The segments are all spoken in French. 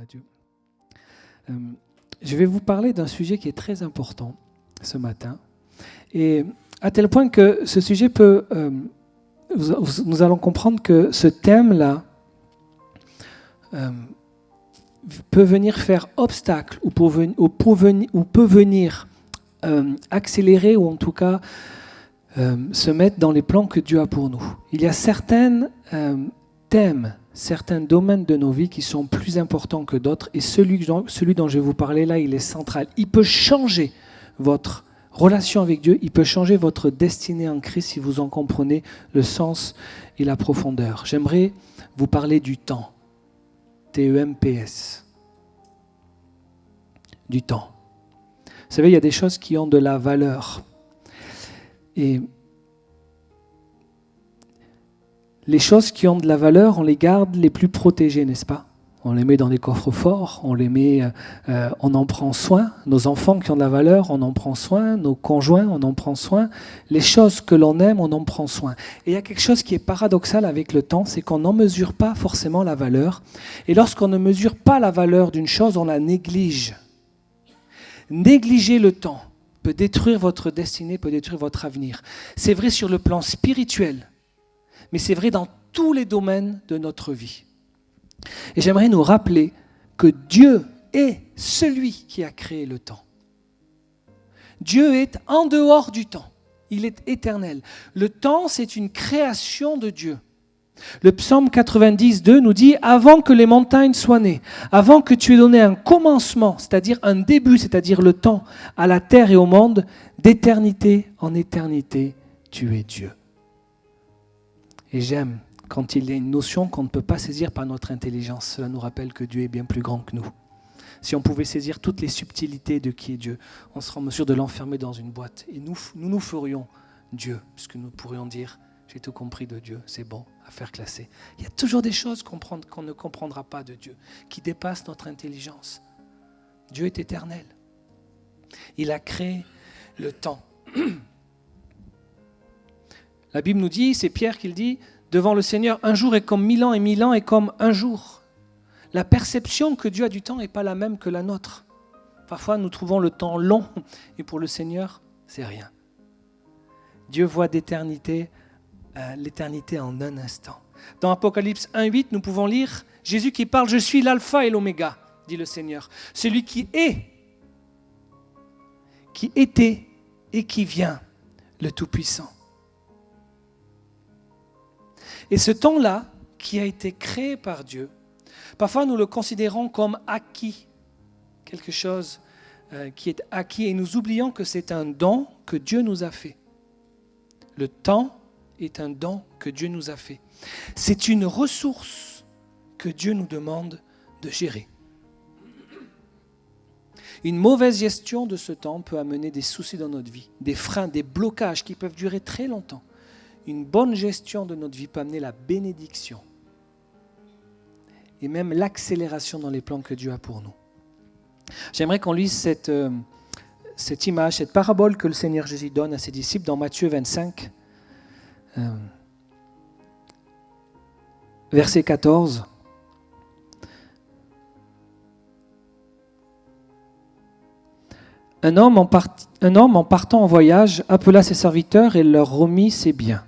Dieu. Je vais vous parler d'un sujet qui est très important ce matin, et à tel point que ce sujet peut... nous allons comprendre que ce thème-là peut venir faire obstacle ou peut venir accélérer ou en tout cas se mettre dans les plans que Dieu a pour nous. Il y a certains thèmes, certains domaines de nos vies qui sont plus importants que d'autres, et celui dont je vais vous parler là, il est central. Il peut changer votre relation avec Dieu, il peut changer votre destinée en Christ si vous en comprenez le sens et la profondeur. J'aimerais vous parler du temps. T-E-M-P-S. Du temps. Vous savez, il y a des choses qui ont de la valeur. Et les choses qui ont de la valeur, on les garde les plus protégées, n'est-ce pas ? On les met dans des coffres forts, on en prend soin. Nos enfants qui ont de la valeur, on en prend soin. Nos conjoints, on en prend soin. Les choses que l'on aime, on en prend soin. Et il y a quelque chose qui est paradoxal avec le temps, c'est qu'on n'en mesure pas forcément la valeur. Et lorsqu'on ne mesure pas la valeur d'une chose, on la néglige. Négliger le temps peut détruire votre destinée, peut détruire votre avenir. C'est vrai sur le plan spirituel, mais c'est vrai dans tous les domaines de notre vie. Et j'aimerais nous rappeler que Dieu est celui qui a créé le temps. Dieu est en dehors du temps. Il est éternel. Le temps, c'est une création de Dieu. Le psaume 90:2 nous dit « Avant que les montagnes soient nées, avant que tu aies donné un commencement, c'est-à-dire un début, c'est-à-dire le temps, à la terre et au monde, d'éternité en éternité, tu es Dieu. » Et j'aime quand il y a une notion qu'on ne peut pas saisir par notre intelligence. Cela nous rappelle que Dieu est bien plus grand que nous. Si on pouvait saisir toutes les subtilités de qui est Dieu, on serait en mesure de l'enfermer dans une boîte. Et nous ferions Dieu, puisque nous pourrions dire « J'ai tout compris de Dieu, c'est bon, affaire classée ». Il y a toujours des choses qu'on ne comprendra pas de Dieu, qui dépassent notre intelligence. Dieu est éternel. Il a créé le temps. La Bible nous dit, c'est Pierre qui le dit, devant le Seigneur, un jour est comme 1000 ans et 1000 ans est comme un jour. La perception que Dieu a du temps n'est pas la même que la nôtre. Parfois, nous trouvons le temps long et pour le Seigneur, c'est rien. Dieu voit l'éternité en un instant. Dans Apocalypse 1:8, nous pouvons lire Jésus qui parle « Je suis l'alpha et l'oméga », dit le Seigneur. Celui qui est, qui était et qui vient, le Tout-Puissant. Et ce temps-là, qui a été créé par Dieu, parfois nous le considérons comme acquis, quelque chose qui est acquis, et nous oublions que c'est un don que Dieu nous a fait. Le temps est un don que Dieu nous a fait. C'est une ressource que Dieu nous demande de gérer. Une mauvaise gestion de ce temps peut amener des soucis dans notre vie, des freins, des blocages qui peuvent durer très longtemps. Une bonne gestion de notre vie peut amener la bénédiction et même l'accélération dans les plans que Dieu a pour nous. J'aimerais qu'on lise cette image, cette parabole que le Seigneur Jésus donne à ses disciples dans Matthieu 25, verset 14. Un homme en partant en voyage appela ses serviteurs et leur remit ses biens.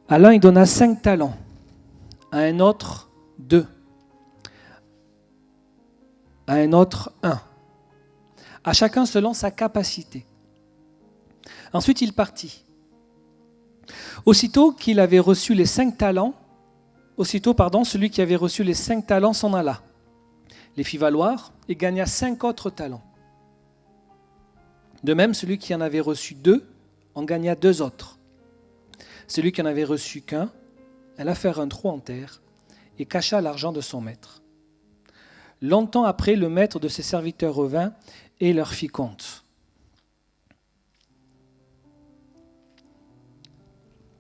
À l'un, il donna 5 talents, à un autre 2, à un autre 1, à chacun selon sa capacité. Ensuite, il partit. Aussitôt qu'il avait reçu les 5 talents, celui qui avait reçu les 5 talents s'en alla, les fit valoir et gagna 5 autres talents. De même, celui qui en avait reçu 2 en gagna 2 autres. Celui qui en avait reçu qu'un alla faire un trou en terre et cacha l'argent de son maître. Longtemps après, le maître de ses serviteurs revint et leur fit compte.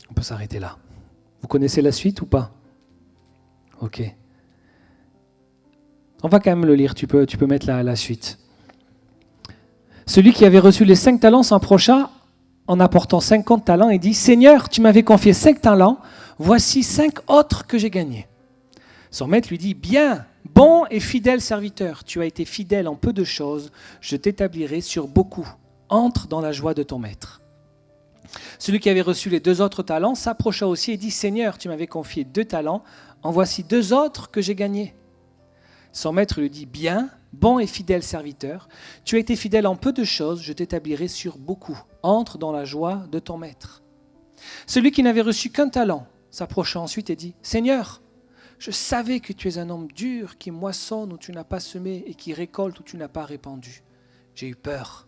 On peut s'arrêter là. Vous connaissez la suite ou pas ? Ok. On va quand même le lire, tu peux mettre la suite. Celui qui avait reçu les 5 talents s'approcha en apportant 50 talents et dit « Seigneur, tu m'avais confié 5 talents, voici 5 autres que j'ai gagnés. » Son maître lui dit « Bien, Bon et fidèle serviteur, tu as été fidèle en peu de choses, je t'établirai sur beaucoup. Entre dans la joie de ton maître. » Celui qui avait reçu les 2 autres talents s'approcha aussi et dit « Seigneur, tu m'avais confié 2 talents, en voici 2 autres que j'ai gagnés. » Son maître lui dit « Bien, bon et fidèle serviteur, tu as été fidèle en peu de choses, je t'établirai sur beaucoup. Entre dans la joie de ton maître. » Celui qui n'avait reçu qu'un talent s'approcha ensuite et dit « Seigneur, je savais que tu es un homme dur qui moissonne où tu n'as pas semé et qui récolte où tu n'as pas répandu. J'ai eu peur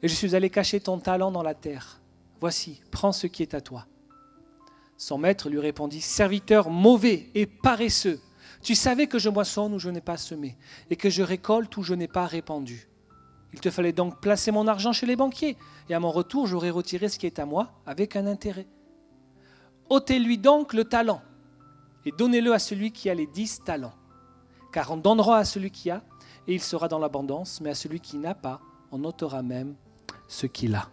et je suis allé cacher ton talent dans la terre. Voici, prends ce qui est à toi. » Son maître lui répondit « Serviteur mauvais et paresseux, tu savais que je moissonne où je n'ai pas semé et que je récolte où je n'ai pas répandu. Il te fallait donc placer mon argent chez les banquiers et à mon retour, j'aurais retiré ce qui est à moi avec un intérêt. Ôtez-lui donc le talent et donnez-le à celui qui a les 10 talents. Car on donnera à celui qui a et il sera dans l'abondance, mais à celui qui n'a pas, on ôtera même ce qu'il a. »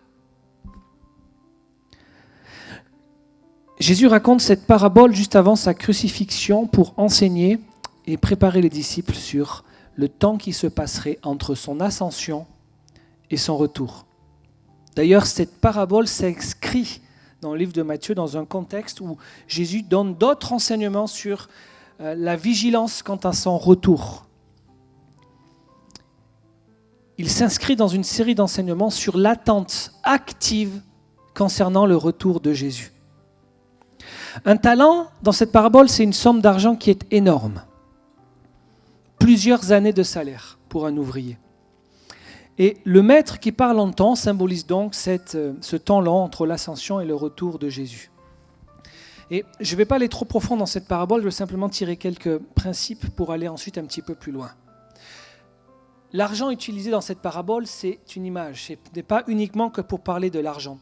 Jésus raconte cette parabole juste avant sa crucifixion pour enseigner et préparer les disciples sur le temps qui se passerait entre son ascension et son retour. D'ailleurs, cette parabole s'inscrit dans le livre de Matthieu dans un contexte où Jésus donne d'autres enseignements sur la vigilance quant à son retour. Il s'inscrit dans une série d'enseignements sur l'attente active concernant le retour de Jésus. Un talent, dans cette parabole, c'est une somme d'argent qui est énorme. Plusieurs années de salaire pour un ouvrier. Et le maître qui parle en temps symbolise donc ce temps long entre l'ascension et le retour de Jésus. Et je ne vais pas aller trop profond dans cette parabole, je vais simplement tirer quelques principes pour aller ensuite un petit peu plus loin. L'argent utilisé dans cette parabole, c'est une image. Ce n'est pas uniquement que pour parler de l'argent.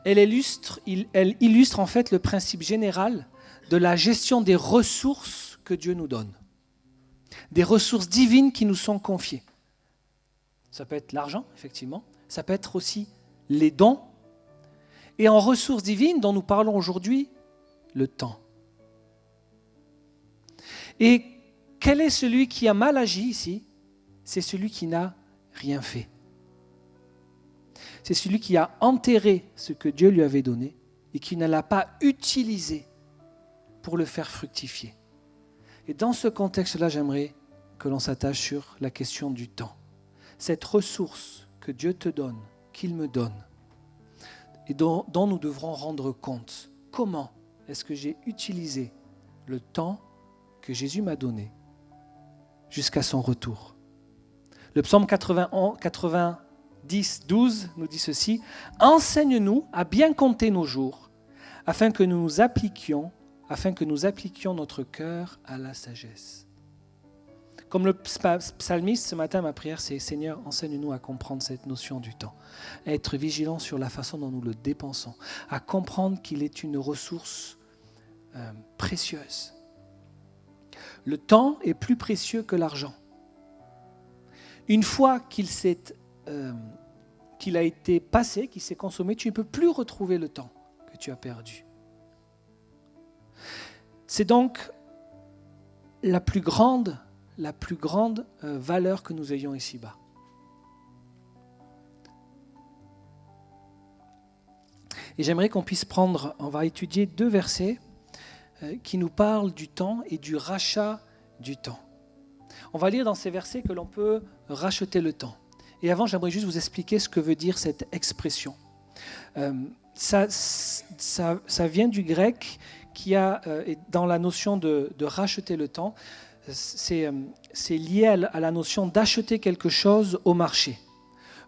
Elle illustre en fait le principe général de la gestion des ressources que Dieu nous donne. Des ressources divines qui nous sont confiées. Ça peut être l'argent, effectivement. Ça peut être aussi les dons. Et en ressources divines dont nous parlons aujourd'hui, le temps. Et quel est celui qui a mal agi ici ? C'est celui qui n'a rien fait. C'est celui qui a enterré ce que Dieu lui avait donné et qui ne l'a pas utilisé pour le faire fructifier. Et dans ce contexte-là, j'aimerais que l'on s'attache sur la question du temps. Cette ressource que Dieu te donne, qu'il me donne, et dont nous devrons rendre compte. Comment est-ce que j'ai utilisé le temps que Jésus m'a donné jusqu'à son retour ? Le psaume 90, 12 nous dit ceci : « Enseigne-nous à bien compter nos jours, afin que nous appliquions notre cœur à la sagesse. » Comme le psalmiste, ce matin, ma prière, c'est « Seigneur, enseigne-nous à comprendre cette notion du temps, à être vigilant sur la façon dont nous le dépensons, à comprendre qu'il est une ressource précieuse. Le temps est plus précieux que l'argent. Une fois qu'il a été passé, qu'il s'est consommé, tu ne peux plus retrouver le temps que tu as perdu. C'est donc la plus grande valeur que nous ayons ici-bas. Et j'aimerais qu'on puisse on va étudier 2 versets qui nous parlent du temps et du rachat du temps. On va lire dans ces versets que l'on peut racheter le temps. Et avant, j'aimerais juste vous expliquer ce que veut dire cette expression. Ça vient du grec qui a, dans la notion de racheter le temps, c'est lié à la notion d'acheter quelque chose au marché.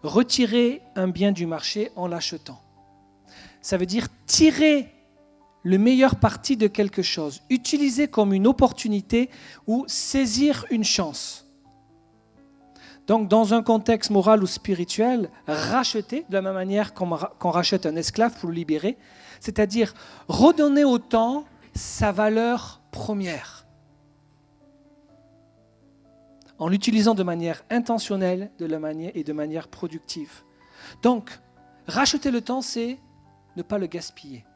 Retirer un bien du marché en l'achetant. Ça veut dire tirer le meilleur parti de quelque chose, utiliser comme une opportunité ou saisir une chance. Donc, dans un contexte moral ou spirituel, racheter, de la même manière qu'on rachète un esclave pour le libérer, c'est-à-dire redonner au temps sa valeur première, en l'utilisant de manière intentionnelle et de manière productive. Donc, racheter le temps, c'est ne pas le gaspiller.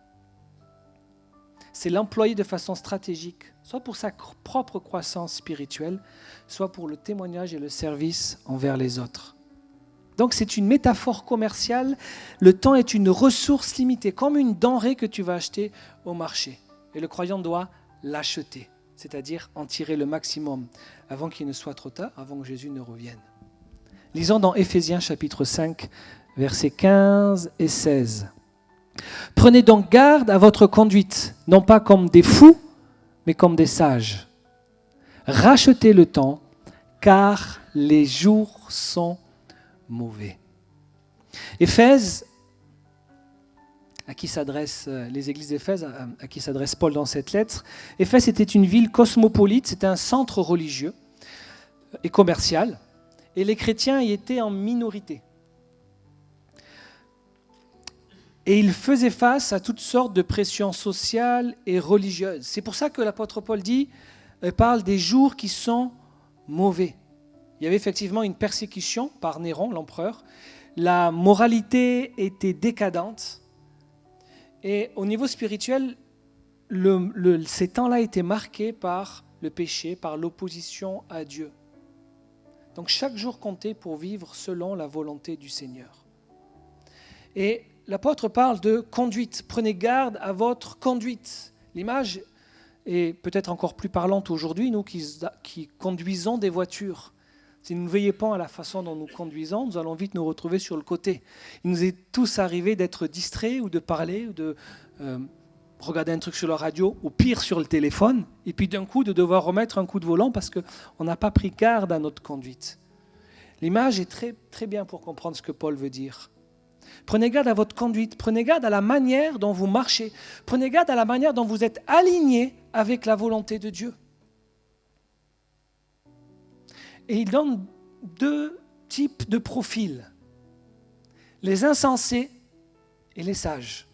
c'est l'employer de façon stratégique, soit pour sa propre croissance spirituelle, soit pour le témoignage et le service envers les autres. Donc c'est une métaphore commerciale. Le temps est une ressource limitée, comme une denrée que tu vas acheter au marché. Et le croyant doit l'acheter, c'est-à-dire en tirer le maximum avant qu'il ne soit trop tard, avant que Jésus ne revienne. Lisons dans Éphésiens chapitre 5, versets 15 et 16. « Prenez donc garde à votre conduite, non pas comme des fous, mais comme des sages. Rachetez le temps, car les jours sont mauvais. » Éphèse, à qui s'adressent les églises d'Éphèse, à qui s'adresse Paul dans cette lettre. Éphèse était une ville cosmopolite, c'était un centre religieux et commercial, et les chrétiens y étaient en minorité. Et ils faisaient face à toutes sortes de pressions sociales et religieuses. C'est pour ça que l'apôtre Paul parle des jours qui sont mauvais. Il y avait effectivement une persécution par Néron, l'empereur. La moralité était décadente. Et au niveau spirituel, ces temps-là étaient marqués par le péché, par l'opposition à Dieu. Donc chaque jour comptait pour vivre selon la volonté du Seigneur. Et l'apôtre parle de conduite. Prenez garde à votre conduite. L'image est peut-être encore plus parlante aujourd'hui, nous qui conduisons des voitures. Si nous ne veillons pas à la façon dont nous conduisons, nous allons vite nous retrouver sur le côté. Il nous est tous arrivé d'être distraits ou de parler ou de regarder un truc sur la radio ou pire sur le téléphone et puis d'un coup de devoir remettre un coup de volant parce qu'on n'a pas pris garde à notre conduite. L'image est très, très bien pour comprendre ce que Paul veut dire. Prenez garde à votre conduite, prenez garde à la manière dont vous marchez, prenez garde à la manière dont vous êtes aligné avec la volonté de Dieu. Et il donne deux types de profils, les insensés et les sages.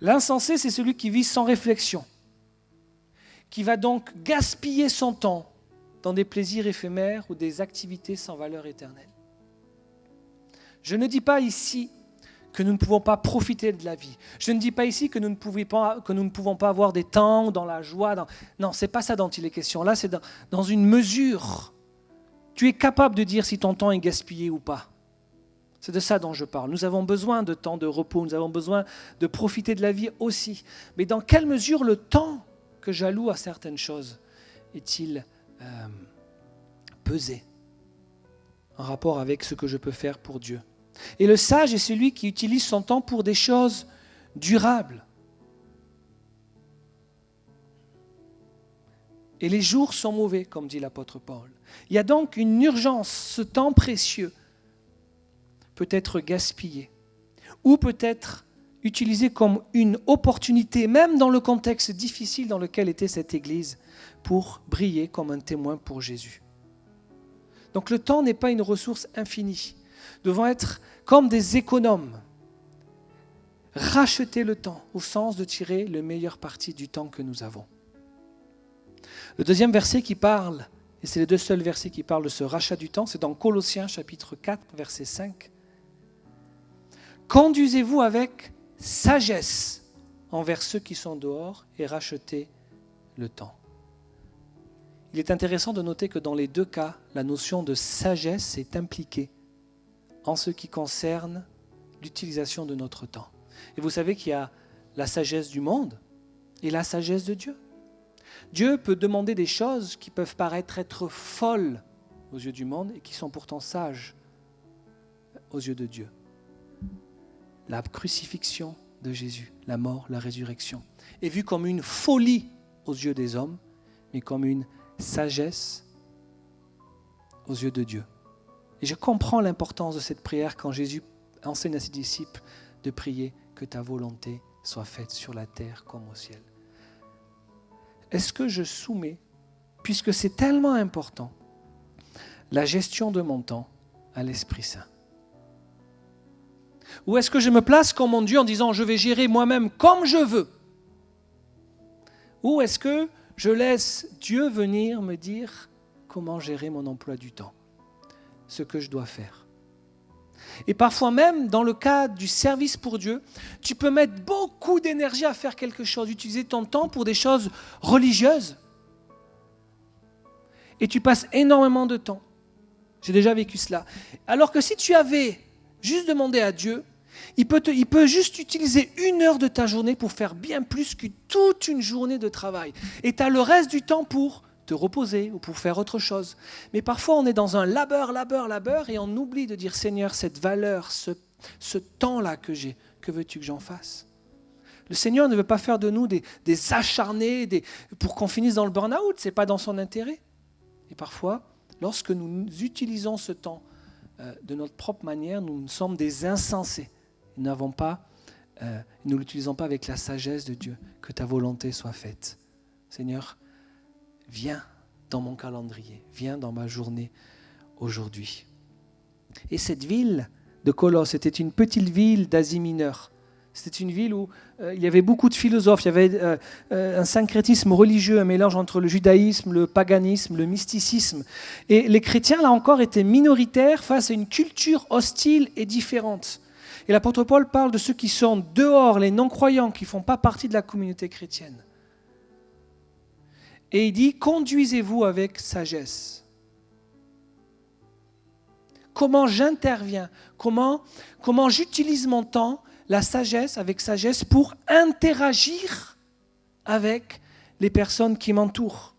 L'insensé, c'est celui qui vit sans réflexion, qui va donc gaspiller son temps dans des plaisirs éphémères ou des activités sans valeur éternelle. Je ne dis pas ici que nous ne pouvons pas profiter de la vie. Je ne dis pas ici que nous ne pouvons pas avoir des temps dans la joie. Non, ce n'est pas ça dont il est question. Là, c'est dans une mesure. Tu es capable de dire si ton temps est gaspillé ou pas. C'est de ça dont je parle. Nous avons besoin de temps de repos, nous avons besoin de profiter de la vie aussi. Mais dans quelle mesure le temps que j'alloue à certaines choses est-il pesé en rapport avec ce que je peux faire pour Dieu? Et le sage est celui qui utilise son temps pour des choses durables. Et les jours sont mauvais, comme dit l'apôtre Paul. Il y a donc une urgence. Ce temps précieux peut être gaspillé ou peut être utilisé comme une opportunité, même dans le contexte difficile dans lequel était cette Église, pour briller comme un témoin pour Jésus. Donc le temps n'est pas une ressource infinie. Nous devons être comme des économes. Racheter le temps au sens de tirer le meilleur parti du temps que nous avons. Le deuxième verset qui parle, et c'est les deux seuls versets qui parlent de ce rachat du temps, c'est dans Colossiens chapitre 4, verset 5. Conduisez-vous avec sagesse envers ceux qui sont dehors et rachetez le temps. Il est intéressant de noter que dans les deux cas, la notion de sagesse est impliquée en ce qui concerne l'utilisation de notre temps. Et vous savez qu'il y a la sagesse du monde et la sagesse de Dieu. Dieu peut demander des choses qui peuvent paraître être folles aux yeux du monde et qui sont pourtant sages aux yeux de Dieu. La crucifixion de Jésus, la mort, la résurrection, est vue comme une folie aux yeux des hommes, mais comme une sagesse aux yeux de Dieu. Et je comprends l'importance de cette prière quand Jésus enseigne à ses disciples de prier que ta volonté soit faite sur la terre comme au ciel. Est-ce que je soumets, puisque c'est tellement important, la gestion de mon temps à l'Esprit Saint? Ou est-ce que je me place comme mon Dieu en disant je vais gérer moi-même comme je veux? Ou est-ce que je laisse Dieu venir me dire comment gérer mon emploi du temps, ce que je dois faire? Et parfois même, dans le cas du service pour Dieu, tu peux mettre beaucoup d'énergie à faire quelque chose, utiliser ton temps pour des choses religieuses. Et tu passes énormément de temps. J'ai déjà vécu cela. Alors que si tu avais juste demandé à Dieu, il peut juste utiliser 1 heure de ta journée pour faire bien plus que toute une journée de travail. Et tu as le reste du temps pour te reposer ou pour faire autre chose. Mais parfois, on est dans un labeur, et on oublie de dire, Seigneur, cette valeur, ce temps-là que j'ai, que veux-tu que j'en fasse ? Le Seigneur ne veut pas faire de nous des acharnés pour qu'on finisse dans le burn-out. Ce n'est pas dans son intérêt. Et parfois, lorsque nous utilisons ce temps de notre propre manière, nous sommes des insensés. Nous ne l'utilisons pas avec la sagesse de Dieu. Que ta volonté soit faite. Seigneur, viens dans mon calendrier, viens dans ma journée aujourd'hui. Et cette ville de Colosse était une petite ville d'Asie mineure. C'était une ville où il y avait beaucoup de philosophes, il y avait un syncrétisme religieux, un mélange entre le judaïsme, le paganisme, le mysticisme. Et les chrétiens, là encore, étaient minoritaires face à une culture hostile et différente. Et l'apôtre Paul parle de ceux qui sont dehors, les non-croyants, qui ne font pas partie de la communauté chrétienne. Et il dit, conduisez-vous avec sagesse. Comment j'interviens, comment j'utilise mon temps, la sagesse, avec sagesse, pour interagir avec les personnes qui m'entourent.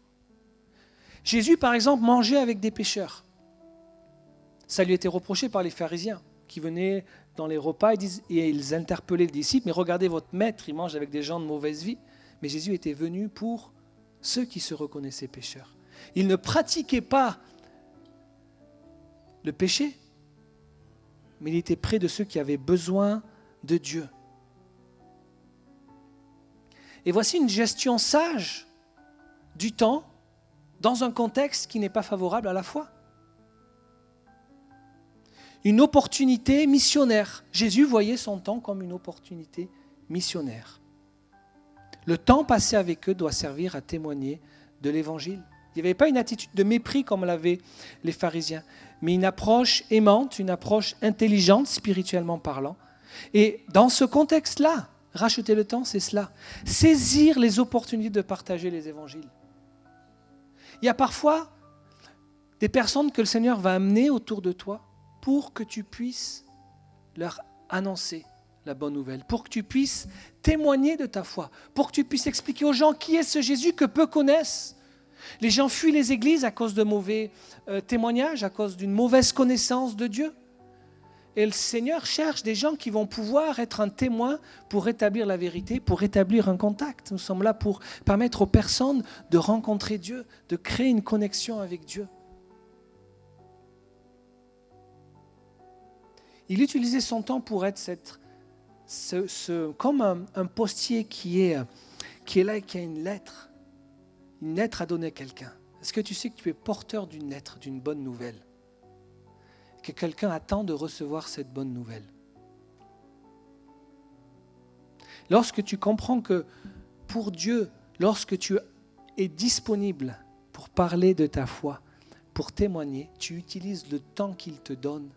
Jésus, par exemple, mangeait avec des pécheurs. Ça lui était reproché par les pharisiens qui venaient dans les repas et ils interpellaient les disciples, mais regardez votre maître, il mange avec des gens de mauvaise vie. Mais Jésus était venu pour ceux qui se reconnaissaient pécheurs. Il ne pratiquait pas le péché, mais il était près de ceux qui avaient besoin de Dieu. Et voici une gestion sage du temps dans un contexte qui n'est pas favorable à la foi. Une opportunité missionnaire. Jésus voyait son temps comme une opportunité missionnaire. Le temps passé avec eux doit servir à témoigner de l'Évangile. Il n'y avait pas une attitude de mépris comme l'avaient les pharisiens, mais une approche aimante, une approche intelligente, spirituellement parlant. Et dans ce contexte-là, racheter le temps, c'est cela. Saisir les opportunités de partager les évangiles. Il y a parfois des personnes que le Seigneur va amener autour de toi pour que tu puisses leur annoncer la bonne nouvelle, pour que tu puisses témoigner de ta foi, pour que tu puisses expliquer aux gens qui est ce Jésus que peu connaissent. Les gens fuient les églises à cause de mauvais témoignages, à cause d'une mauvaise connaissance de Dieu. Et le Seigneur cherche des gens qui vont pouvoir être un témoin pour rétablir la vérité, pour rétablir un contact. Nous sommes là pour permettre aux personnes de rencontrer Dieu, de créer une connexion avec Dieu. Il utilisait son temps pour être comme un postier qui est là et qui a une lettre à donner à quelqu'un. Est-ce que tu sais que tu es porteur d'une lettre, d'une bonne nouvelle ? Que quelqu'un attend de recevoir cette bonne nouvelle. Lorsque tu comprends que pour Dieu, lorsque tu es disponible pour parler de ta foi, pour témoigner, tu utilises le temps qu'il te donne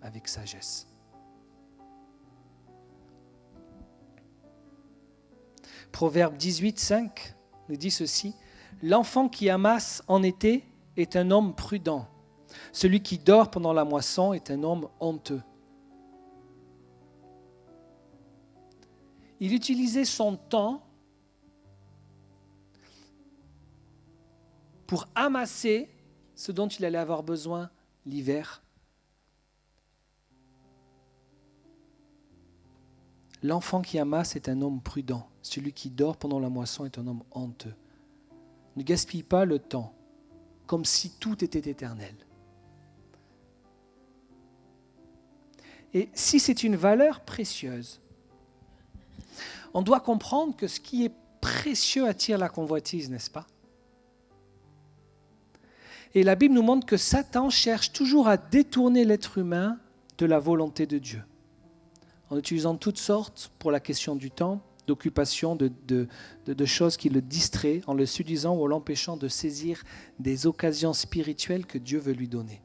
avec sagesse. Proverbe 18, 5 nous dit ceci: l'enfant qui amasse en été est un homme prudent. Celui qui dort pendant la moisson est un homme honteux. Il utilisait son temps pour amasser ce dont il allait avoir besoin l'hiver. L'enfant qui amasse est un homme prudent. Celui qui dort pendant la moisson est un homme honteux. Ne gaspille pas le temps comme si tout était éternel. Et si c'est une valeur précieuse, on doit comprendre que ce qui est précieux attire la convoitise, n'est-ce pas ? Et la Bible nous montre que Satan cherche toujours à détourner l'être humain de la volonté de Dieu, en utilisant toutes sortes pour la question du temps, d'occupation, de choses qui le distraient, en le séduisant ou en l'empêchant de saisir des occasions spirituelles que Dieu veut lui donner.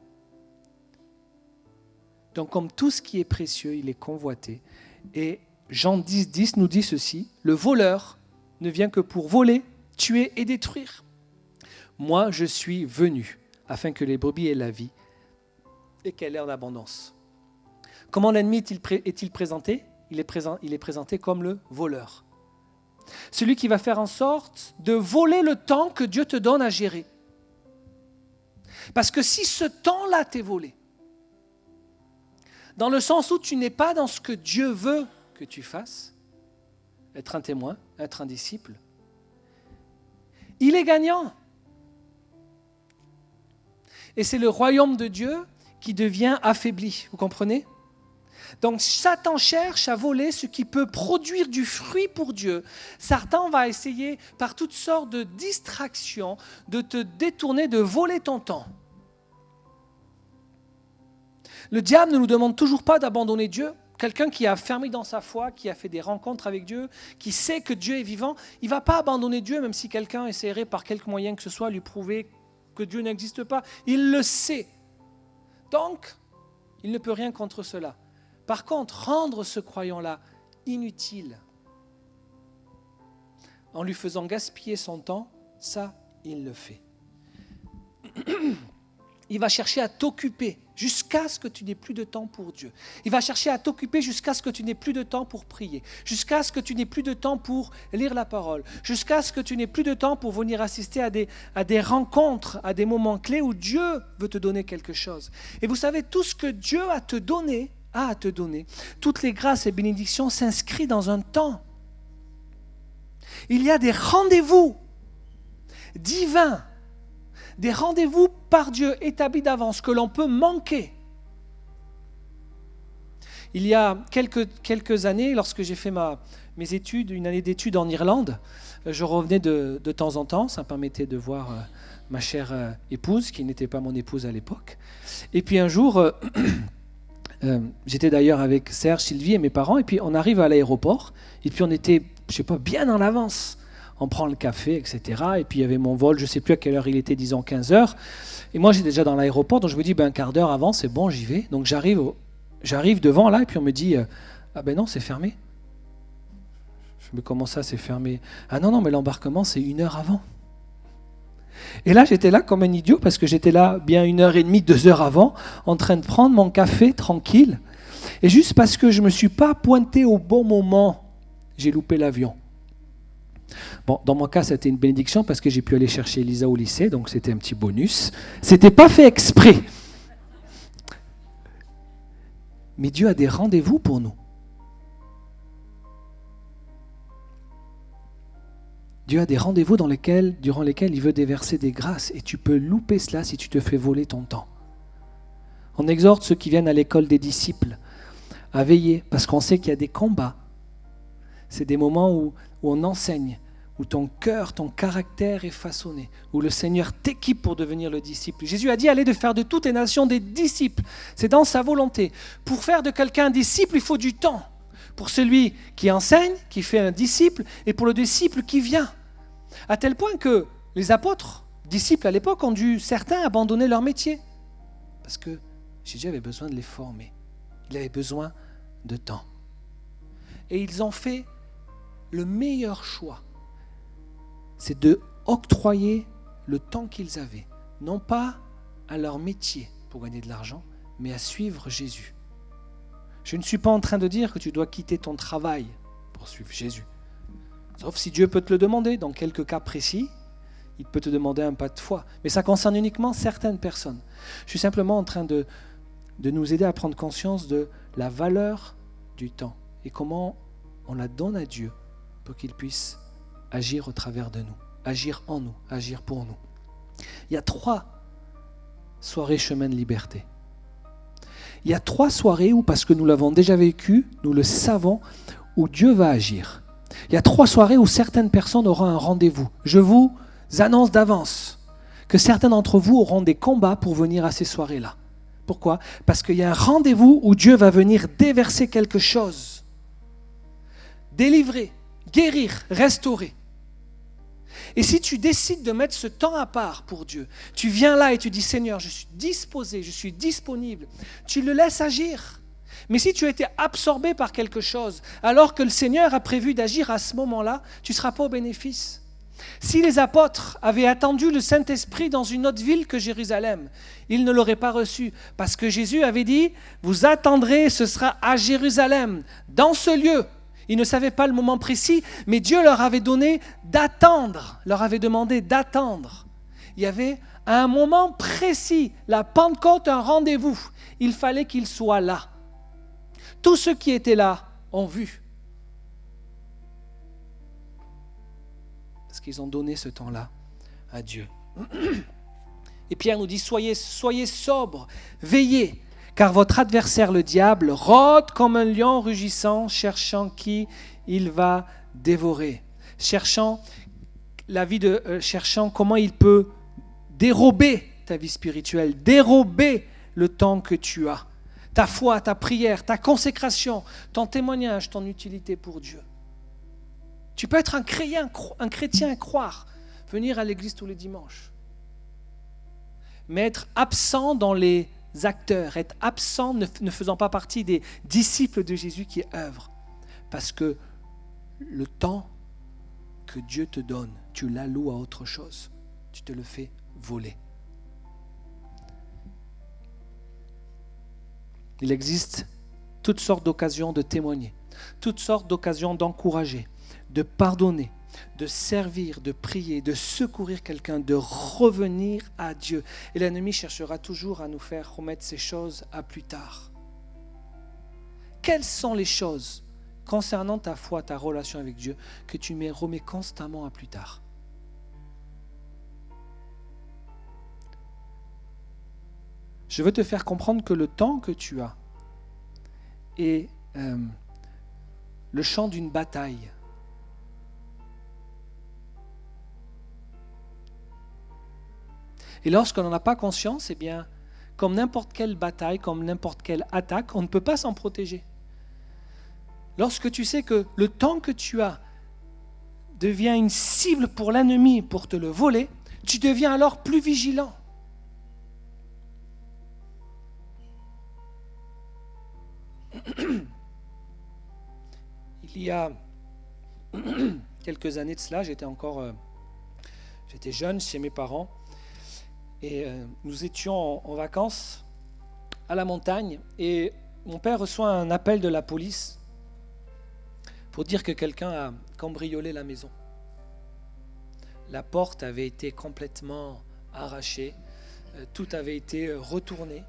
Donc comme tout ce qui est précieux, il est convoité. Et Jean 10 nous dit ceci, le voleur ne vient que pour voler, tuer et détruire. Moi, je suis venu afin que les brebis aient la vie et qu'elle ait en abondance. Comment l'ennemi est-il présenté ? Il est présenté comme le voleur. Celui qui va faire en sorte de voler le temps que Dieu te donne à gérer. Parce que si ce temps-là t'est volé, dans le sens où tu n'es pas dans ce que Dieu veut que tu fasses, être un témoin, être un disciple, il est gagnant. Et c'est le royaume de Dieu qui devient affaibli. Vous comprenez ? Donc Satan cherche à voler ce qui peut produire du fruit pour Dieu. Satan va essayer par toutes sortes de distractions de te détourner, de voler ton temps. Le diable ne nous demande toujours pas d'abandonner Dieu. Quelqu'un qui a fermé dans sa foi, qui a fait des rencontres avec Dieu, qui sait que Dieu est vivant, il ne va pas abandonner Dieu, même si quelqu'un essaierait par quelque moyen que ce soit lui prouver que Dieu n'existe pas. Il le sait. Donc, il ne peut rien contre cela. Par contre, rendre ce croyant-là inutile, en lui faisant gaspiller son temps, ça, il le fait. Il va chercher à t'occuper jusqu'à ce que tu n'aies plus de temps pour Dieu. Il va chercher à t'occuper jusqu'à ce que tu n'aies plus de temps pour prier, jusqu'à ce que tu n'aies plus de temps pour lire la parole, jusqu'à ce que tu n'aies plus de temps pour venir assister à des rencontres, à des moments clés où Dieu veut te donner quelque chose. Et vous savez, tout ce que Dieu a à te donner, toutes les grâces et bénédictions s'inscrivent dans un temps. Il y a des rendez-vous divins, des rendez-vous par Dieu établis d'avance que l'on peut manquer. Il y a quelques années, lorsque j'ai fait mes études, une année d'études en Irlande, je revenais de temps en temps, ça me permettait de voir ma chère épouse, qui n'était pas mon épouse à l'époque. Et puis un jour, j'étais d'ailleurs avec Serge, Sylvie et mes parents, et puis on arrive à l'aéroport, et puis on était, bien en avance. On prend le café, etc. Et puis il y avait mon vol, je ne sais plus à quelle heure il était, disons 15 heures. Et moi, j'étais déjà dans l'aéroport, donc je me dis, un quart d'heure avant, c'est bon, j'y vais. Donc j'arrive devant là, et puis on me dit, ah ben non, c'est fermé. Je me dis, comment ça, c'est fermé ? Ah non, mais l'embarquement, c'est 1 heure avant. Et là, j'étais là comme un idiot, parce que j'étais là bien 1h30, 2 heures avant, en train de prendre mon café tranquille. Et juste parce que je ne me suis pas pointé au bon moment, j'ai loupé l'avion. Bon, dans mon cas, c'était une bénédiction parce que j'ai pu aller chercher Elisa au lycée, donc c'était un petit bonus. C'était pas fait exprès. Mais Dieu a des rendez-vous pour nous. Dieu a des rendez-vous durant lesquels il veut déverser des grâces et tu peux louper cela si tu te fais voler ton temps. On exhorte ceux qui viennent à l'école des disciples à veiller parce qu'on sait qu'il y a des combats. C'est des moments où on enseigne, où ton cœur, ton caractère est façonné, où le Seigneur t'équipe pour devenir le disciple. Jésus a dit, allez de faire de toutes les nations des disciples. C'est dans sa volonté. Pour faire de quelqu'un un disciple, il faut du temps. Pour celui qui enseigne, qui fait un disciple, et pour le disciple qui vient. À tel point que les apôtres, disciples à l'époque, ont dû certains abandonner leur métier. Parce que Jésus avait besoin de les former. Il avait besoin de temps. Et ils ont fait le meilleur choix. C'est de octroyer le temps qu'ils avaient, non pas à leur métier pour gagner de l'argent, mais à suivre Jésus. Je ne suis pas en train de dire que tu dois quitter ton travail pour suivre Jésus. Sauf si Dieu peut te le demander. Dans quelques cas précis, il peut te demander un pas de foi. Mais ça concerne uniquement certaines personnes. Je suis simplement en train de nous aider à prendre conscience de la valeur du temps et comment on la donne à Dieu pour qu'il puisse agir au travers de nous, agir en nous, agir pour nous. Il y a 3 soirées chemin de liberté. Il y a 3 soirées où, parce que nous l'avons déjà vécu, nous le savons, où Dieu va agir. Il y a 3 soirées où certaines personnes auront un rendez-vous. Je vous annonce d'avance que certains d'entre vous auront des combats pour venir à ces soirées-là. Pourquoi ? Parce qu'il y a un rendez-vous où Dieu va venir déverser quelque chose. Délivrer, guérir, restaurer. Et si tu décides de mettre ce temps à part pour Dieu, tu viens là et tu dis, Seigneur, je suis disposé, je suis disponible, tu le laisses agir. Mais si tu as été absorbé par quelque chose, alors que le Seigneur a prévu d'agir à ce moment-là, tu ne seras pas au bénéfice. Si les apôtres avaient attendu le Saint-Esprit dans une autre ville que Jérusalem, ils ne l'auraient pas reçu, parce que Jésus avait dit, vous attendrez, ce sera à Jérusalem, dans ce lieu. Ils ne savaient pas le moment précis, mais Dieu leur avait donné d'attendre, leur avait demandé d'attendre. Il y avait à un moment précis, la Pentecôte, un rendez-vous. Il fallait qu'ils soient là. Tous ceux qui étaient là ont vu. Parce qu'ils ont donné ce temps-là à Dieu. Et Pierre nous dit, soyez sobres, veillez, car votre adversaire le diable rôde comme un lion rugissant, cherchant qui il va dévorer. Cherchant comment il peut dérober ta vie spirituelle, dérober le temps que tu as, ta foi, ta prière, ta consécration, ton témoignage, ton utilité pour Dieu. Tu peux être un chrétien et croire, venir à l'église tous les dimanches, mais être absent dans les acteurs, être absent ne faisant pas partie des disciples de Jésus qui œuvrent. Parce que le temps que Dieu te donne, tu l'alloues à autre chose. Tu te le fais voler. Il existe toutes sortes d'occasions de témoigner, toutes sortes d'occasions d'encourager, de pardonner, de servir, de prier, de secourir quelqu'un, de revenir à Dieu. Et l'ennemi cherchera toujours à nous faire remettre ces choses à plus tard. Quelles sont les choses concernant ta foi, ta relation avec Dieu, que tu remets constamment à plus tard? Je veux te faire comprendre que le temps que tu as est le champ d'une bataille. Et lorsqu'on n'en a pas conscience, eh bien, comme n'importe quelle bataille, comme n'importe quelle attaque, on ne peut pas s'en protéger. Lorsque tu sais que le temps que tu as devient une cible pour l'ennemi pour te le voler, tu deviens alors plus vigilant. Il y a quelques années de cela, j'étais jeune chez mes parents et nous étions en vacances à la montagne et mon père reçoit un appel de la police pour dire que quelqu'un a cambriolé la maison. La porte avait été complètement arrachée, tout avait été retourné.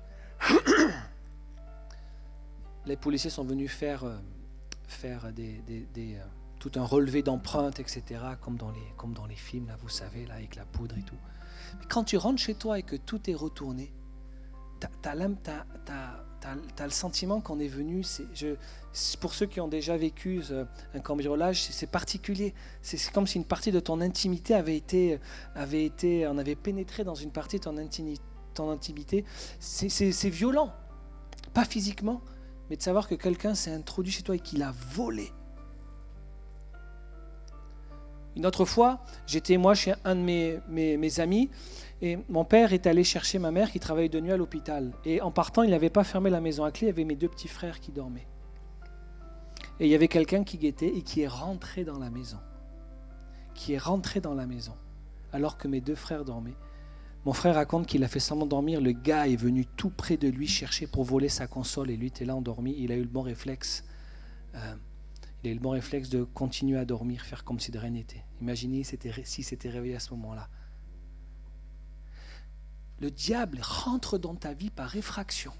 Les policiers sont venus faire tout un relevé d'empreintes, etc., comme dans les films, là, vous savez, là, avec la poudre et tout. Mais quand tu rentres chez toi et que tout est retourné, t'as le sentiment qu'on est venu, pour ceux qui ont déjà vécu un cambriolage, c'est particulier. C'est comme si une partie de ton intimité on avait pénétré dans une partie de ton intimité. C'est violent, pas physiquement, mais de savoir que quelqu'un s'est introduit chez toi et qu'il a volé. Une autre fois, j'étais moi chez un de mes amis et mon père est allé chercher ma mère qui travaillait de nuit à l'hôpital. Et en partant, il n'avait pas fermé la maison à clé, il y avait mes deux petits frères qui dormaient. Et il y avait quelqu'un qui guettait et qui est rentré dans la maison. Alors que mes deux frères dormaient. Mon frère raconte qu'il a fait semblant de dormir, le gars est venu tout près de lui chercher pour voler sa console et lui était là endormi, il a eu le bon réflexe. Il a eu le bon réflexe de continuer à dormir, faire comme si de rien n'était. Imaginez s'il s'était réveillé à ce moment-là. Le diable rentre dans ta vie par effraction.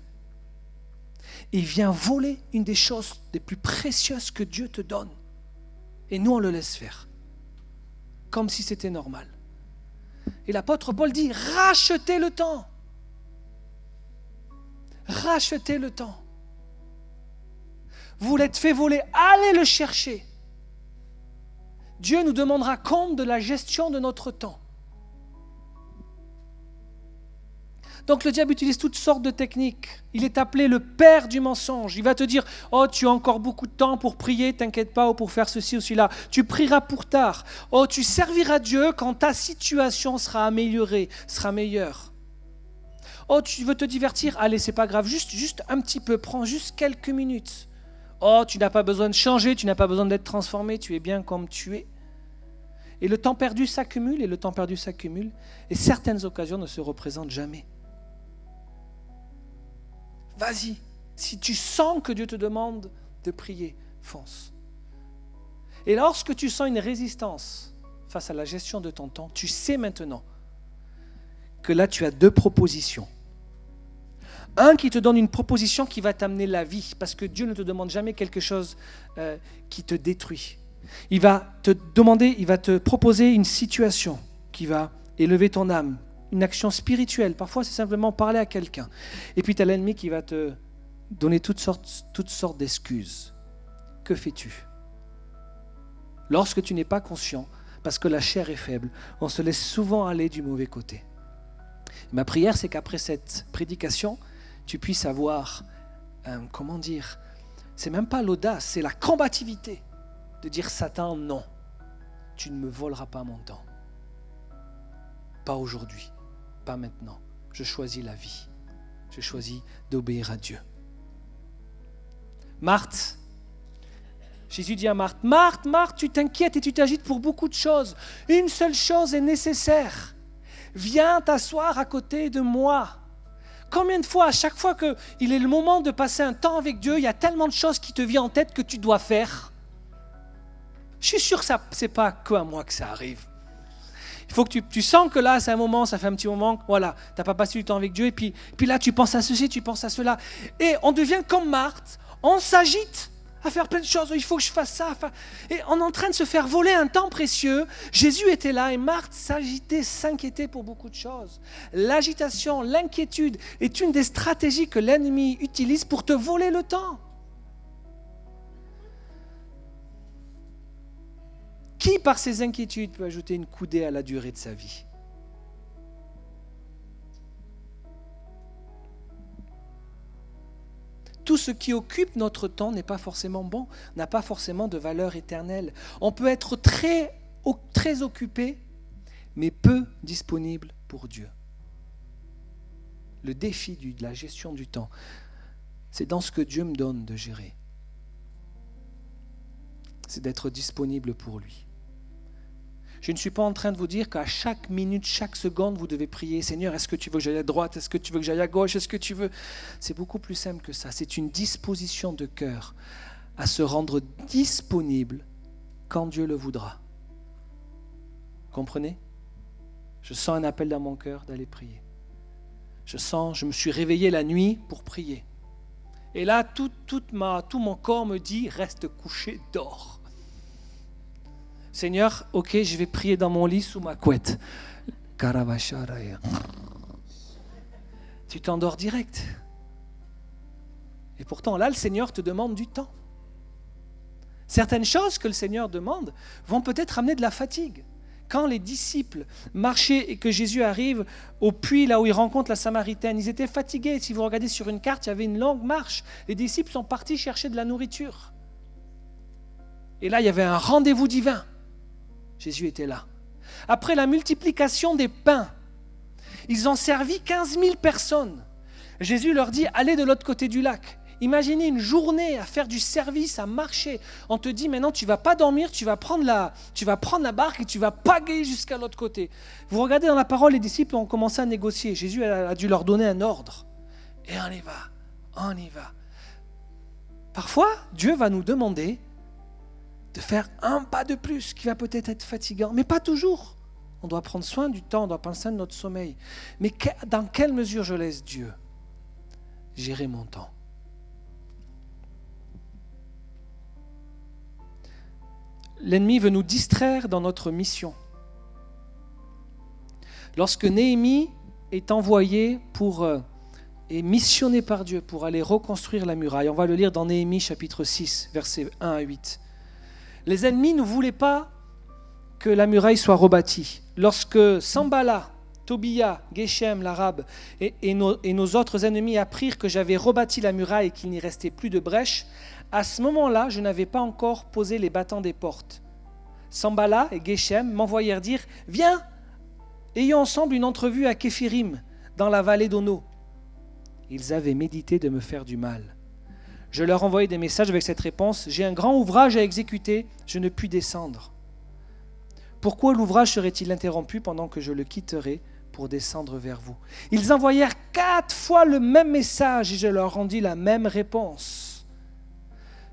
Et il vient voler une des choses les plus précieuses que Dieu te donne. Et nous, on le laisse faire. Comme si c'était normal. Et l'apôtre Paul dit, rachetez le temps. Rachetez le temps. Vous l'êtes fait voler, allez le chercher. Dieu nous demandera compte de la gestion de notre temps. Donc le diable utilise toutes sortes de techniques. Il est appelé le père du mensonge. Il va te dire, oh, tu as encore beaucoup de temps pour prier, t'inquiète pas, ou pour faire ceci ou cela. Tu prieras pour tard. Oh, tu serviras Dieu quand ta situation sera améliorée, sera meilleure. Oh, tu veux te divertir? Allez, c'est pas grave, juste un petit peu, prends juste quelques minutes. Oh, tu n'as pas besoin de changer, tu n'as pas besoin d'être transformé, tu es bien comme tu es. Et le temps perdu s'accumule, et certaines occasions ne se représentent jamais. Vas-y, si tu sens que Dieu te demande de prier, fonce. Et lorsque tu sens une résistance face à la gestion de ton temps, tu sais maintenant que là tu as 2 propositions. Un qui te donne une proposition qui va t'amener la vie, parce que Dieu ne te demande jamais quelque chose qui te détruit. Il va te proposer une situation qui va élever ton âme, une action spirituelle. Parfois, c'est simplement parler à quelqu'un. Et puis, tu as l'ennemi qui va te donner toutes sortes d'excuses. Que fais-tu? Lorsque tu n'es pas conscient, parce que la chair est faible, on se laisse souvent aller du mauvais côté. Ma prière, c'est qu'après cette prédication, tu puisses avoir, c'est même pas l'audace, c'est la combativité de dire Satan, non, tu ne me voleras pas mon temps. Pas aujourd'hui, pas maintenant. Je choisis la vie. Je choisis d'obéir à Dieu. Marthe, Jésus dit à Marthe, Marthe, tu t'inquiètes et tu t'agites pour beaucoup de choses. Une seule chose est nécessaire. Viens t'asseoir à côté de moi. Combien de fois, à chaque fois qu'il est le moment de passer un temps avec Dieu, il y a tellement de choses qui te viennent en tête que tu dois faire. Je suis sûr que ce n'est pas que à moi que ça arrive. Il faut que tu sens que là, c'est un moment, ça fait un petit moment, voilà, tu n'as pas passé du temps avec Dieu, et puis là, tu penses à ceci, tu penses à cela. Et on devient comme Marthe, on s'agite à faire plein de choses, il faut que je fasse ça. Et on est en train de se faire voler un temps précieux. Jésus était là et Marthe s'agitait, s'inquiétait pour beaucoup de choses. L'agitation, l'inquiétude est une des stratégies que l'ennemi utilise pour te voler le temps. Qui, par ses inquiétudes, peut ajouter une coudée à la durée de sa vie? Tout ce qui occupe notre temps n'est pas forcément bon, n'a pas forcément de valeur éternelle. On peut être très occupé, mais peu disponible pour Dieu. Le défi de la gestion du temps, c'est dans ce que Dieu me donne de gérer. C'est d'être disponible pour lui. Je ne suis pas en train de vous dire qu'à chaque minute, chaque seconde, vous devez prier. Seigneur, est-ce que tu veux que j'aille à droite? Est-ce que tu veux que j'aille à gauche? Est-ce que tu veux... C'est beaucoup plus simple que ça. C'est une disposition de cœur à se rendre disponible quand Dieu le voudra. Comprenez? Je sens un appel dans mon cœur d'aller prier. Je me suis réveillé la nuit pour prier. Et là, tout mon corps me dit, reste couché, dors. Seigneur, ok, je vais prier dans mon lit sous ma couette. Tu t'endors direct. Et pourtant, là, le Seigneur te demande du temps. Certaines choses que le Seigneur demande vont peut-être amener de la fatigue. Quand les disciples marchaient et que Jésus arrive au puits, là où il rencontre la Samaritaine, ils étaient fatigués. Si vous regardez sur une carte, il y avait une longue marche. Les disciples sont partis chercher de la nourriture. Et là, il y avait un rendez-vous divin. Jésus était là. Après la multiplication des pains, ils ont servi 15 000 personnes. Jésus leur dit, allez de l'autre côté du lac. Imaginez une journée à faire du service, à marcher. On te dit maintenant, tu ne vas pas dormir, tu vas prendre la barque et tu vas pagayer jusqu'à l'autre côté. Vous regardez dans la parole, les disciples ont commencé à négocier. Jésus a dû leur donner un ordre. Et on y va. Parfois, Dieu va nous demander de faire un pas de plus qui va peut-être être fatigant, mais pas toujours. On doit prendre soin du temps, on doit prendre soin de notre sommeil. Mais dans quelle mesure je laisse Dieu gérer mon temps? L'ennemi veut nous distraire dans notre mission. Lorsque Néhémie est envoyé est missionné par Dieu pour aller reconstruire la muraille, on va le lire dans Néhémie chapitre 6, versets 1 à 8. Les ennemis ne voulaient pas que la muraille soit rebâtie. Lorsque Sanballat, Tobia, Geshem, l'arabe, et nos autres ennemis apprirent que j'avais rebâti la muraille et qu'il n'y restait plus de brèche, à ce moment-là, je n'avais pas encore posé les battants des portes. Sambala et Geshem m'envoyèrent dire « Viens, ayons ensemble une entrevue à Képhirim, dans la vallée d'Ono. » Ils avaient médité de me faire du mal. Je leur envoyai des messages avec cette réponse « J'ai un grand ouvrage à exécuter, je ne puis descendre. » Pourquoi l'ouvrage serait-il interrompu pendant que je le quitterai pour descendre vers vous ? Ils envoyèrent 4 fois le même message et je leur rendis la même réponse.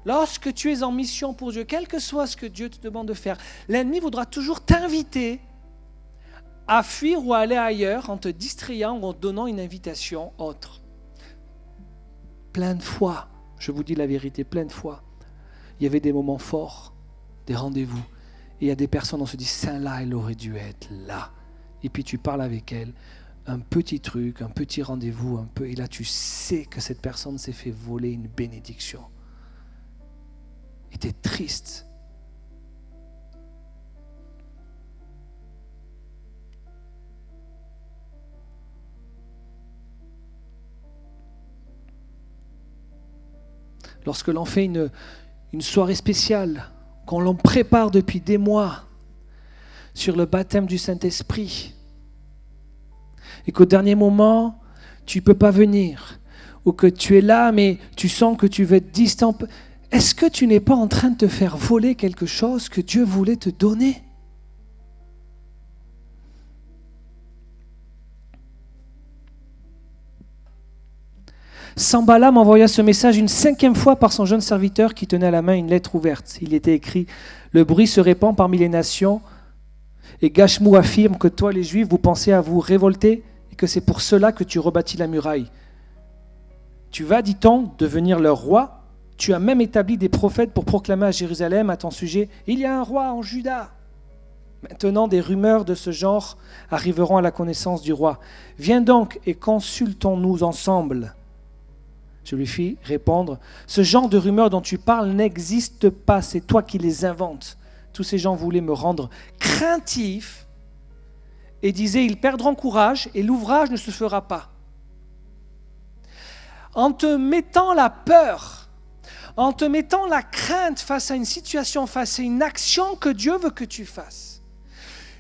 Lorsque tu es en mission pour Dieu, quel que soit ce que Dieu te demande de faire, l'ennemi voudra toujours t'inviter à fuir ou à aller ailleurs en te distrayant ou en te donnant une invitation autre. Plein de fois, je vous dis la vérité, plein de fois, il y avait des moments forts, des rendez-vous. Et il y a des personnes, on se dit, celle-là, elle aurait dû être là. Et puis tu parles avec elle, un petit truc, un petit rendez-vous, un peu, et là tu sais que cette personne s'est fait voler une bénédiction. Et tu es triste. Lorsque l'on fait une soirée spéciale, qu'on l'on prépare depuis des mois sur le baptême du Saint-Esprit, et qu'au dernier moment, tu ne peux pas venir, ou que tu es là, mais tu sens que tu veux être distant, est-ce que tu n'es pas en train de te faire voler quelque chose que Dieu voulait te donner ? Sambala m'envoya ce message une 5e fois par son jeune serviteur qui tenait à la main une lettre ouverte. Il était écrit « Le bruit se répand parmi les nations et Gashmou affirme que toi les Juifs vous pensez à vous révolter et que c'est pour cela que tu rebâtis la muraille. Tu vas, dit-on, devenir leur roi. Tu as même établi des prophètes pour proclamer à Jérusalem à ton sujet « Il y a un roi en Juda ». Maintenant, des rumeurs de ce genre arriveront à la connaissance du roi. Viens donc et consultons-nous ensemble. Je lui fis répondre, ce genre de rumeurs dont tu parles n'existe pas, c'est toi qui les inventes. Tous ces gens voulaient me rendre craintif et disaient, ils perdront courage et l'ouvrage ne se fera pas. En te mettant la peur, en te mettant la crainte face à une situation, face à une action que Dieu veut que tu fasses,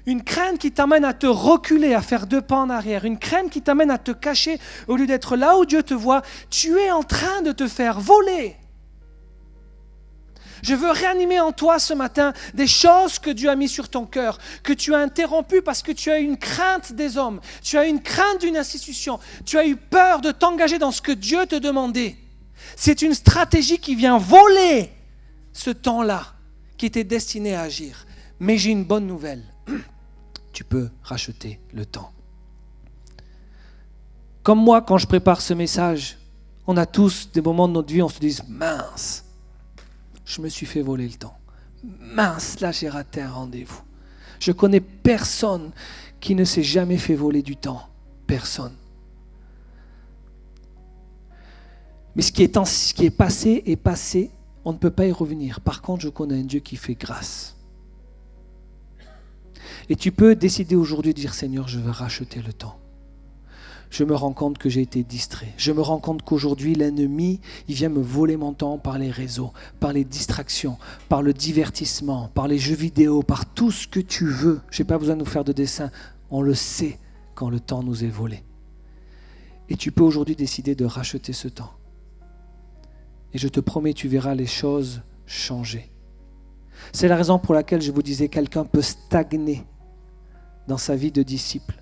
une crainte qui t'amène à te reculer, à faire 2 pas en arrière. Une crainte qui t'amène à te cacher au lieu d'être là où Dieu te voit. Tu es en train de te faire voler. Je veux réanimer en toi ce matin des choses que Dieu a mis sur ton cœur, que tu as interrompues parce que tu as une crainte des hommes, tu as une crainte d'une institution, tu as eu peur de t'engager dans ce que Dieu te demandait. C'est une stratégie qui vient voler ce temps-là qui était destiné à agir. Mais j'ai une bonne nouvelle. Tu peux racheter le temps. Comme moi, quand je prépare ce message, on a tous des moments de notre vie où on se dit « Mince, je me suis fait voler le temps. Mince, là j'ai raté un rendez-vous. » Je connais personne qui ne s'est jamais fait voler du temps. Personne. Mais ce qui est passé est passé. On ne peut pas y revenir. Par contre, je connais un Dieu qui fait grâce. Et tu peux décider aujourd'hui de dire « Seigneur, je veux racheter le temps. Je me rends compte que j'ai été distrait. Je me rends compte qu'aujourd'hui, l'ennemi, il vient me voler mon temps par les réseaux, par les distractions, par le divertissement, par les jeux vidéo, par tout ce que tu veux. Je n'ai pas besoin de nous faire de dessin. On le sait quand le temps nous est volé. Et tu peux aujourd'hui décider de racheter ce temps. Et je te promets, tu verras les choses changer. C'est la raison pour laquelle je vous disais, quelqu'un peut stagner dans sa vie de disciple,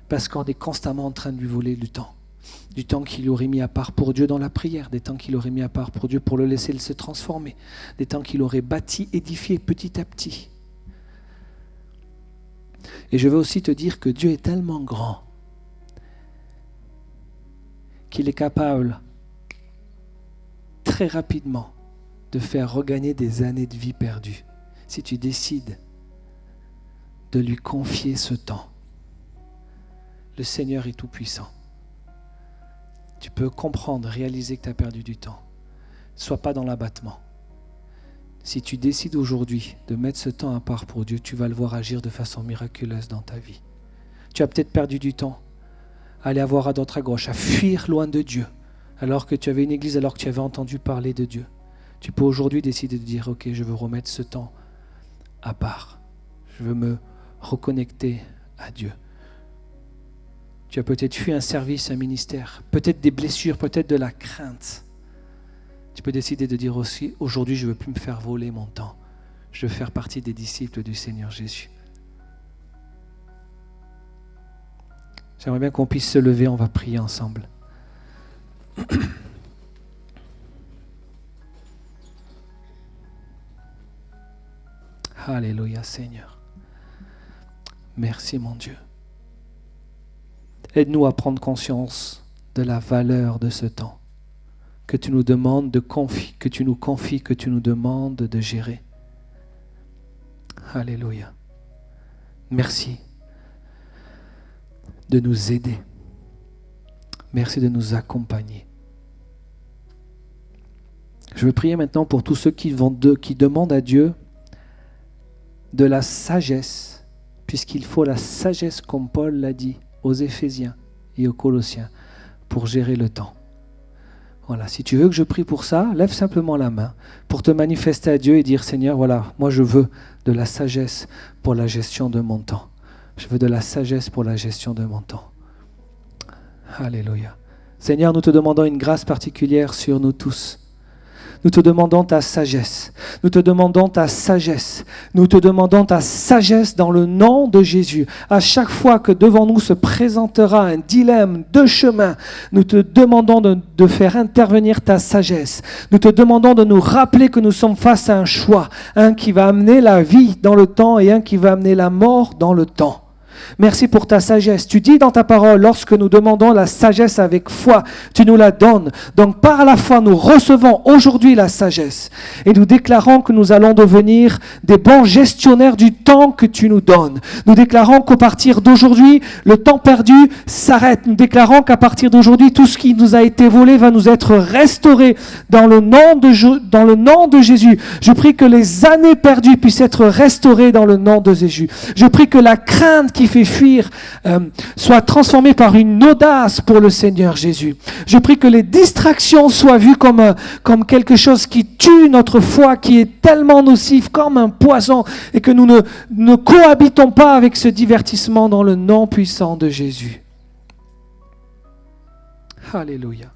parce qu'on est constamment en train de lui voler du temps qu'il aurait mis à part pour Dieu dans la prière, des temps qu'il aurait mis à part pour Dieu pour le laisser se transformer, des temps qu'il aurait bâti, édifié petit à petit. Et je veux aussi te dire que Dieu est tellement grand qu'il est capable très rapidement de faire regagner des années de vie perdues si tu décides de lui confier ce temps. Le Seigneur est tout-puissant. Tu peux comprendre, réaliser que tu as perdu du temps. Sois pas dans l'abattement. Si tu décides aujourd'hui de mettre ce temps à part pour Dieu, tu vas le voir agir de façon miraculeuse dans ta vie. Tu as peut-être perdu du temps à aller avoir à droite à gauche, à fuir loin de Dieu, alors que tu avais une église, alors que tu avais entendu parler de Dieu. Tu peux aujourd'hui décider de dire, ok, je veux remettre ce temps à part. Je veux me reconnecter à Dieu. Tu as peut-être fui un service, un ministère, peut-être des blessures, peut-être de la crainte. Tu peux décider de dire aussi, aujourd'hui, je ne veux plus me faire voler mon temps. Je veux faire partie des disciples du Seigneur Jésus. J'aimerais bien qu'on puisse se lever, on va prier ensemble. Alléluia Seigneur. Merci mon Dieu. Aide-nous à prendre conscience de la valeur de ce temps que tu nous demandes de confier, que tu nous confies, que tu nous demandes de gérer. Alléluia. Merci de nous aider. Merci de nous accompagner. Je veux prier maintenant pour tous ceux qui demandent à Dieu de la sagesse, puisqu'il faut la sagesse, comme Paul l'a dit aux Éphésiens et aux Colossiens, pour gérer le temps. Voilà, si tu veux que je prie pour ça, lève simplement la main pour te manifester à Dieu et dire, Seigneur, voilà, moi je veux de la sagesse pour la gestion de mon temps. Je veux de la sagesse pour la gestion de mon temps. Alléluia. Seigneur, nous te demandons une grâce particulière sur nous tous. Nous te demandons ta sagesse. Nous te demandons ta sagesse. Nous te demandons ta sagesse dans le nom de Jésus. À chaque fois que devant nous se présentera un dilemme de chemin, nous te demandons de faire intervenir ta sagesse. Nous te demandons de nous rappeler que nous sommes face à un choix. Un qui va amener la vie dans le temps et un qui va amener la mort dans le temps. Merci pour ta sagesse. Tu dis dans ta parole, lorsque nous demandons la sagesse avec foi, tu nous la donnes. Donc par la foi, nous recevons aujourd'hui la sagesse. Et nous déclarons que nous allons devenir des bons gestionnaires du temps que tu nous donnes. Nous déclarons qu'à partir d'aujourd'hui, le temps perdu s'arrête. Nous déclarons qu'à partir d'aujourd'hui, tout ce qui nous a été volé va nous être restauré dans le nom de Jésus. Je prie que les années perdues puissent être restaurées dans le nom de Jésus. Je prie que la crainte qui fait fuir soit transformée par une audace pour le Seigneur Jésus. Je prie que les distractions soient vues comme quelque chose qui tue notre foi, qui est tellement nocif, comme un poison, et que nous ne cohabitons pas avec ce divertissement dans le nom puissant de Jésus. Alléluia.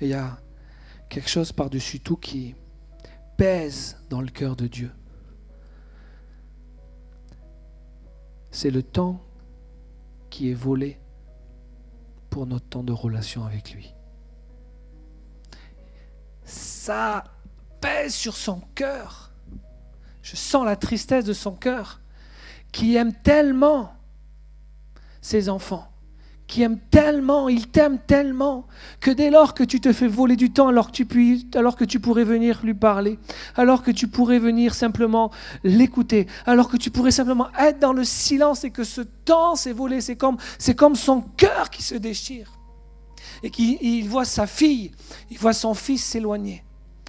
Et il y a quelque chose par-dessus tout qui pèse dans le cœur de Dieu. C'est le temps qui est volé pour notre temps de relation avec lui. Ça pèse sur son cœur. Je sens la tristesse de son cœur, qui aime tellement ses enfants, qui aime tellement, il t'aime tellement, que dès lors que tu te fais voler du temps, alors que tu pourrais venir lui parler, alors que tu pourrais venir simplement l'écouter, alors que tu pourrais simplement être dans le silence et que ce temps s'est volé, c'est comme son cœur qui se déchire. Et qu'il voit sa fille, il voit son fils s'éloigner,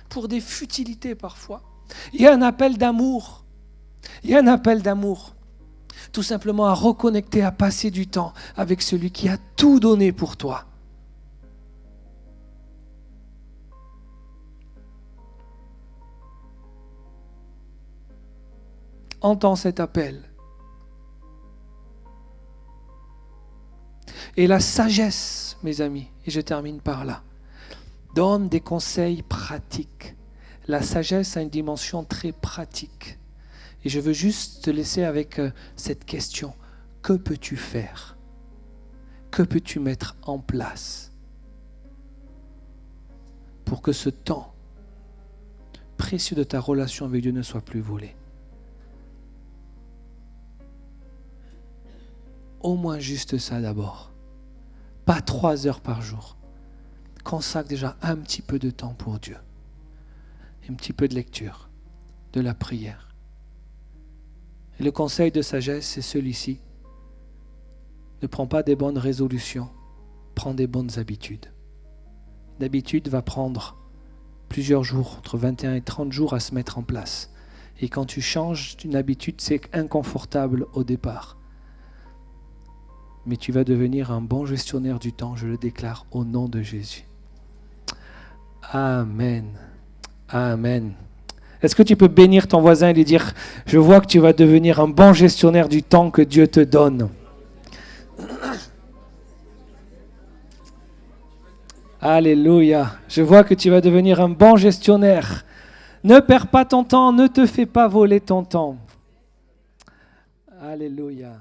pour des futilités parfois. Il y a un appel d'amour, tout simplement à reconnecter, à passer du temps avec celui qui a tout donné pour toi. Entends cet appel. Et la sagesse, mes amis, et je termine par là, donne des conseils pratiques. La sagesse a une dimension très pratique. Et je veux juste te laisser avec cette question. Que peux-tu faire? Que peux-tu mettre en place pour que ce temps précieux de ta relation avec Dieu ne soit plus volé? Au moins juste ça d'abord. Pas 3 heures par jour. Consacre déjà un petit peu de temps pour Dieu. Un petit peu de lecture, de la prière. Et le conseil de sagesse, c'est celui-ci. Ne prends pas des bonnes résolutions, prends des bonnes habitudes. L'habitude va prendre plusieurs jours, entre 21 et 30 jours à se mettre en place. Et quand tu changes une habitude, c'est inconfortable au départ. Mais tu vas devenir un bon gestionnaire du temps, je le déclare au nom de Jésus. Amen. Amen. Est-ce que tu peux bénir ton voisin et lui dire, je vois que tu vas devenir un bon gestionnaire du temps que Dieu te donne. Alléluia. Je vois que tu vas devenir un bon gestionnaire. Ne perds pas ton temps, ne te fais pas voler ton temps. Alléluia.